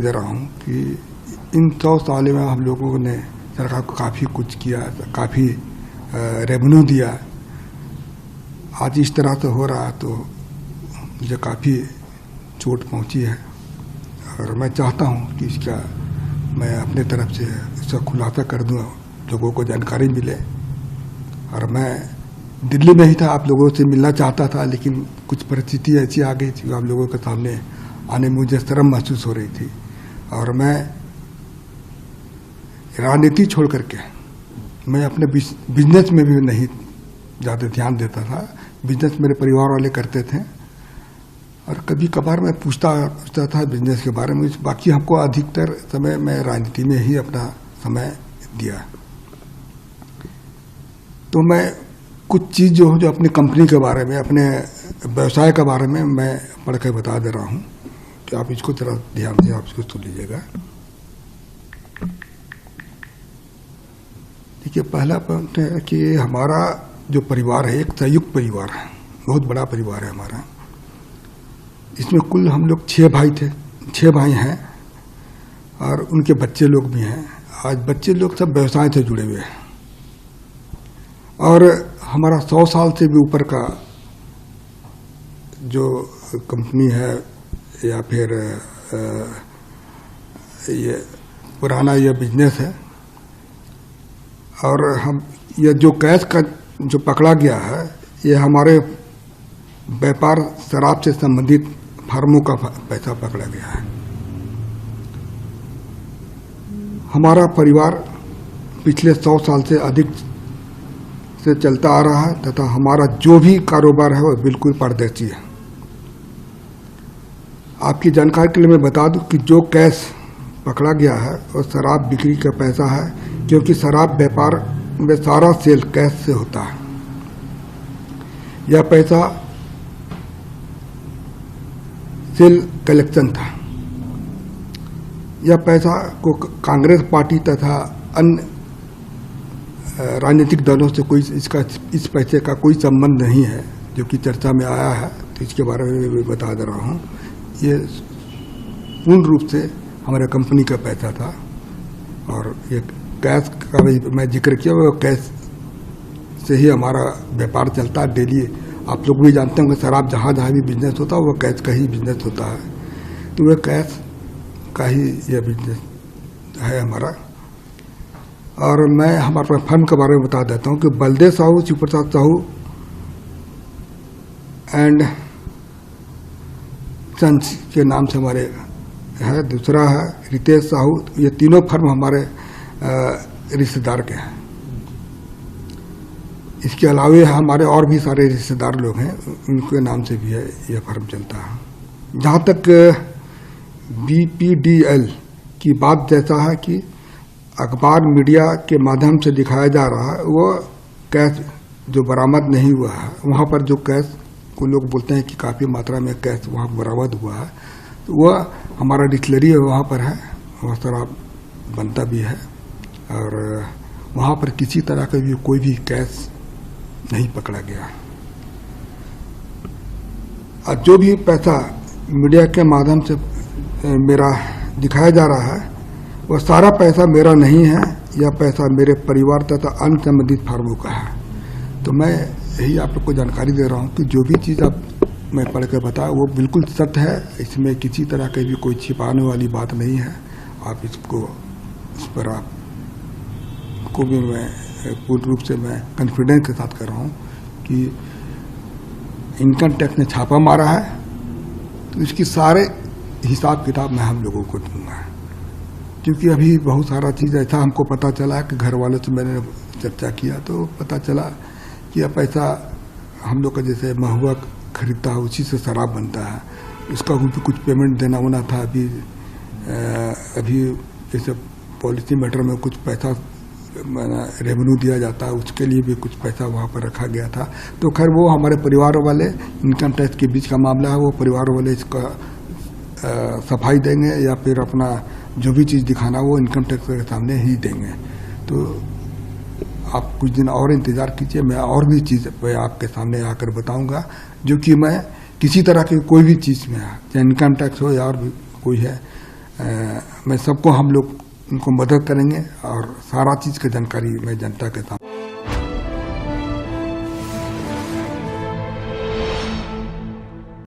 दे रहा हूँ कि इन 100 साल में हम लोगों ने सरकार को काफ़ी कुछ किया, काफ़ी रेवेन्यू दिया। आज इस तरह से हो रहा है तो मुझे काफ़ी चोट पहुंची है और मैं चाहता हूं कि इसका मैं अपने तरफ से इसका खुलासा कर दूं, लोगों को जानकारी मिले। और मैं दिल्ली में ही था, आप लोगों से मिलना चाहता था, लेकिन कुछ परिस्थिति ऐसी आ गई थी, आप लोगों के सामने आने में मुझे शर्म महसूस हो रही थी। और मैं राजनीति छोड़ करके मैं अपने बिजनेस में भी नहीं ज़्यादा ध्यान देता था। बिजनेस मेरे परिवार वाले करते थे और कभी कभार मैं पूछता था बिजनेस के बारे में। बाकी हमको अधिकतर समय मैं राजनीति में ही अपना समय दिया। तो मैं कुछ चीज़ जो अपनी कंपनी के बारे में, अपने व्यवसाय के बारे में मैं पढ़ के बता दे रहा हूँ कि आप इसको थोड़ा ध्यान से आप इसको सुन लीजिएगा। देखिए, पहला पॉइंट है कि हमारा जो परिवार है एक संयुक्त परिवार है, बहुत बड़ा परिवार है हमारा। इसमें कुल हम लोग 6 भाई थे, 6 भाई हैं और उनके बच्चे लोग भी हैं। आज बच्चे लोग सब व्यवसाय से जुड़े हुए हैं और हमारा 100 साल से भी ऊपर का जो कंपनी है या फिर ये पुराना ये बिजनेस है। और हम ये जो कैश का जो पकड़ा गया है ये हमारे व्यापार शराब से संबंधित फर्मों का पैसा पकड़ा गया है। हमारा परिवार पिछले 100 साल से अधिक से चलता आ रहा है तथा हमारा जो भी कारोबार है वो बिल्कुल पारदर्शी है। आपकी जानकारी के लिए मैं बता दूं कि जो कैश पकड़ा गया है वो शराब बिक्री का पैसा है, क्योंकि शराब व्यापार में सारा सेल कैश से होता है। यह पैसा सेल कलेक्शन था। यह पैसा को कांग्रेस पार्टी तथा अन्य राजनीतिक दलों से कोई इस पैसे का कोई संबंध नहीं है, जो कि चर्चा में आया है। तो इसके बारे में मैं बता दे रहा हूँ, ये पूर्ण रूप से हमारे कंपनी का पैसा था। और ये कैश का भी मैं जिक्र किया, वो कैश से ही हमारा व्यापार चलता है डेली। आप लोग भी जानते होंगे शराब जहाँ भी बिजनेस होता है वो कैश का ही बिजनेस होता है। तो वह कैश का ही यह बिजनेस है हमारा। और मैं हमारे फर्म के बारे में बता देता हूँ कि बलदेव साहू, शिवप्रसाद साहू एंड सन्स के नाम से हमारे है। दूसरा है रितेश साहू। ये तीनों फर्म हमारे रिश्तेदार के हैं। इसके अलावे हमारे और भी सारे रिश्तेदार लोग हैं, उनके नाम से भी है यह फर्म चलता है। जहाँ तक BPDL की बात जैसा है कि अखबार मीडिया के माध्यम से दिखाया जा रहा है, वो कैश जो बरामद नहीं हुआ है, वहाँ पर जो कैश को लोग बोलते हैं कि काफ़ी मात्रा में कैश वहाँ बरामद हुआ है, तो वह हमारा डिस्टिलरी वहाँ पर है, वहाँ शराब बनता भी है। और वहाँ पर किसी तरह का भी कोई भी कैश नहीं पकड़ा गया। और जो भी पैसा मीडिया के माध्यम से मेरा दिखाया जा रहा है, वह सारा पैसा मेरा नहीं है। यह पैसा मेरे परिवार तथा अन्य संबंधित फर्मों का है। तो मैं यही आप लोग को जानकारी दे रहा हूँ कि जो भी चीज़ आप मैं पढ़ कर बताया वो बिल्कुल सत्य है। इसमें किसी तरह की भी कोई छिपाने वाली बात नहीं है। आप इसको इस पर आपको भी मैं पूर्ण रूप से मैं कॉन्फिडेंस के साथ कर रहा हूँ कि इनकम टैक्स ने छापा मारा है, तो इसकी सारे हिसाब किताब मैं हम लोगों को दूंगा। क्योंकि अभी बहुत सारा चीज़ ऐसा हमको पता चला कि घर वालों से मैंने चर्चा किया तो पता चला कि यह पैसा हम लोग का जैसे महुआ खरीदता है उसी से शराब बनता है, उसका भी कुछ पेमेंट देना होना था। अभी जैसे पॉलिसी मैटर में कुछ पैसा रेवेन्यू दिया जाता है, उसके लिए भी कुछ पैसा वहाँ पर रखा गया था। तो खैर वो हमारे परिवार वाले, इनकम टैक्स के बीच का मामला है, वो परिवार वाले इसका सफाई देंगे या फिर अपना जो भी चीज़ दिखाना वो इनकम टैक्स के सामने ही देंगे। तो आप कुछ दिन और इंतज़ार कीजिए, मैं और भी चीज़ मैं आपके सामने आकर बताऊंगा, जो कि मैं किसी तरह की कोई भी चीज़ में, चाहे इनकम टैक्स हो या और भी कोई है, मैं सबको हम लोग उनको मदद करेंगे और सारा चीज़ की जानकारी मैं जनता के सामने